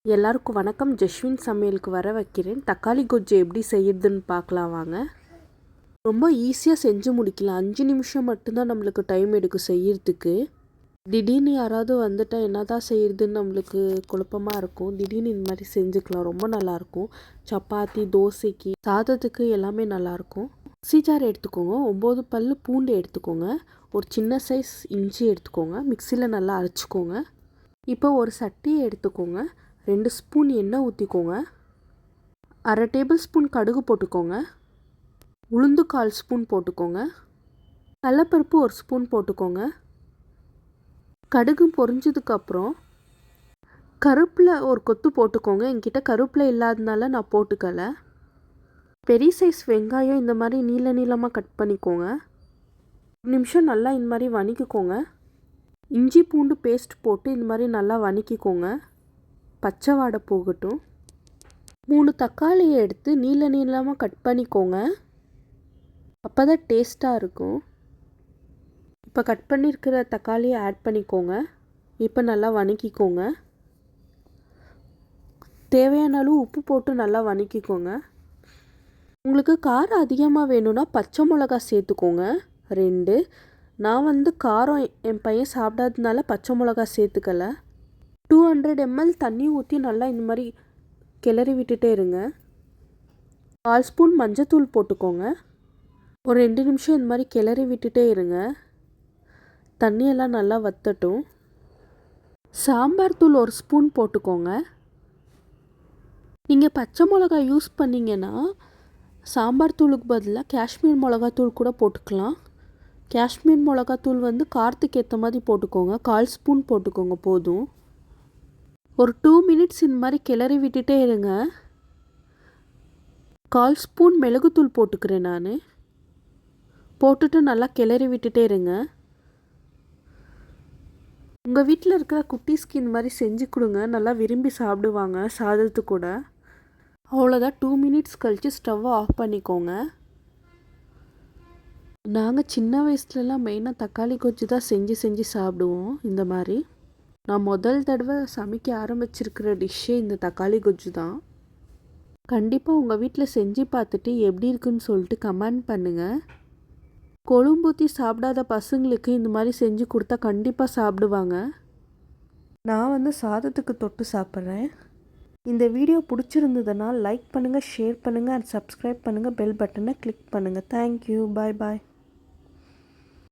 எல்லாருக்கும் வணக்கம். ஜஸ்வின் சமையலுக்கு வர வைக்கிறேன். தக்காளி கொஜ்ஜு எப்படி செய்யுதுன்னு பார்க்கலாம் வாங்க. ரொம்ப ஈஸியாக செஞ்சு முடிக்கலாம். 5 நிமிஷம் மட்டும்தான் நம்மளுக்கு டைம் எடுக்கும் செய்யறதுக்கு. திடீர்னு யாராவது வந்துட்டால் என்ன தான் செய்யறதுன்னு நம்மளுக்கு குழப்பமாக இருக்கும். திடீர்னு இந்த மாதிரி செஞ்சுக்கலாம். ரொம்ப நல்லாயிருக்கும். சப்பாத்தி, தோசைக்கு, சாதத்துக்கு எல்லாமே நல்லாயிருக்கும். மிக்ஸி ஜார் எடுத்துக்கோங்க. 9 பல் பூண்டு எடுத்துக்கோங்க. ஒரு சின்ன சைஸ் இஞ்சி எடுத்துக்கோங்க. மிக்சியில் நல்லா அரைச்சிக்கோங்க. இப்போ ஒரு சட்டியை எடுத்துக்கோங்க. 2 ஸ்பூன் எண்ணெய் ஊற்றிக்கோங்க. அரை டேபிள் ஸ்பூன் கடுகு போட்டுக்கோங்க. உளுந்து 1/4 ஸ்பூன் போட்டுக்கோங்க. கடலைப்பருப்பு 1 ஸ்பூன் போட்டுக்கோங்க. கடுகு பொரிஞ்சதுக்கப்புறம் கருவேப்பிலை ஒரு கொத்து போட்டுக்கோங்க. என்கிட்ட கருவேப்பிலை இல்லாததுனால நான் போட்டுக்கலை. பெரிய சைஸ் வெங்காயம் இந்த மாதிரி நீளமாக கட் பண்ணிக்கோங்க. 1 நிமிஷம் நல்லா இந்த மாதிரி வதக்கிக்கோங்க. இஞ்சி பூண்டு பேஸ்ட் போட்டு இந்த மாதிரி நல்லா வதக்கிக்கோங்க. பச்சை வாடை போகட்டும். 3 தக்காளியை எடுத்து நீளமாக கட் பண்ணிக்கோங்க. அப்போ தான் டேஸ்ட்டாக இருக்கும். இப்போ கட் பண்ணியிருக்கிற தக்காளியை ஆட் பண்ணிக்கோங்க. இப்போ நல்லா வதக்கிக்கோங்க. தேவையான அளவு உப்பு போட்டு நல்லா வதக்கிக்கோங்க. உங்களுக்கு காரம் அதிகமாக வேணும்னா பச்சை மிளகா சேர்த்துக்கோங்க 2. நான் காரம் என் பையன் சாப்பிடாததுனால பச்சை மிளகா சேர்த்துக்கலை. 200 ml தண்ணி ஊற்றி நல்லா இந்த மாதிரி கிளறி விட்டுட்டே இருங்க. 1/4 ஸ்பூன் மஞ்சத்தூள் போட்டுக்கோங்க. ஒரு 2 நிமிஷம் இந்த மாதிரி கிளறி விட்டுட்டே இருங்க. தண்ணியெல்லாம் நல்லா வற்றட்டும். சாம்பார் தூள் 1 ஸ்பூன் போட்டுக்கோங்க. நீங்கள் பச்சை மிளகா யூஸ் பண்ணிங்கன்னா சாம்பார் தூளுக்கு பதிலாக காஷ்மீர் மிளகாத்தூள் கூட போட்டுக்கலாம். காஷ்மீர் மிளகாத்தூள் காரத்துக்கு ஏற்ற மாதிரி போட்டுக்கோங்க. 1/4 ஸ்பூன் போட்டுக்கோங்க போதும். ஒரு 2 மினிட்ஸ் இந்த மாதிரி கிளறி விட்டுட்டே இருங்க. 1/4 ஸ்பூன் மிளகுத்தூள் போட்டுக்கிறேன் நான். போட்டுட்டு நல்லா கிளறி விட்டுட்டே இருங்க. உங்கள் வீட்டில் இருக்கிற குட்டீஸ்க்கு இந்த மாதிரி செஞ்சு கொடுங்க. நல்லா விரும்பி சாப்பிடுவாங்க சாதத்து கூட. அவ்வளோதான். 2 மினிட்ஸ் கழித்து ஸ்டவ்வை ஆஃப் பண்ணிக்கோங்க. நாங்கள் சின்ன வயசுலலாம் மெயினாக தக்காளி கொஜ்ஜு தான் செஞ்சு சாப்பிடுவோம். இந்த மாதிரி நான் முதல் தடவை சமைக்க ஆரம்பிச்சிருக்கிற டிஷ்ஷே இந்த தக்காளி கொஜ்ஜு தான். கண்டிப்பாக உங்கள் வீட்டில் செஞ்சு பார்த்துட்டு எப்படி இருக்குன்னு சொல்லிட்டு கமெண்ட் பண்ணுங்கள். கொழும்பூற்றி சாப்பிடாத பசங்களுக்கு இந்த மாதிரி செஞ்சு கொடுத்தா கண்டிப்பாக சாப்பிடுவாங்க. நான் சாதத்துக்கு தொட்டு சாப்பிட்றேன். இந்த வீடியோ பிடிச்சிருந்ததுனால் லைக் பண்ணுங்கள், ஷேர் பண்ணுங்கள் அண்ட் சப்ஸ்கிரைப் பண்ணுங்கள். பெல் பட்டனை கிளிக் பண்ணுங்கள். தேங்க்யூ. பாய்.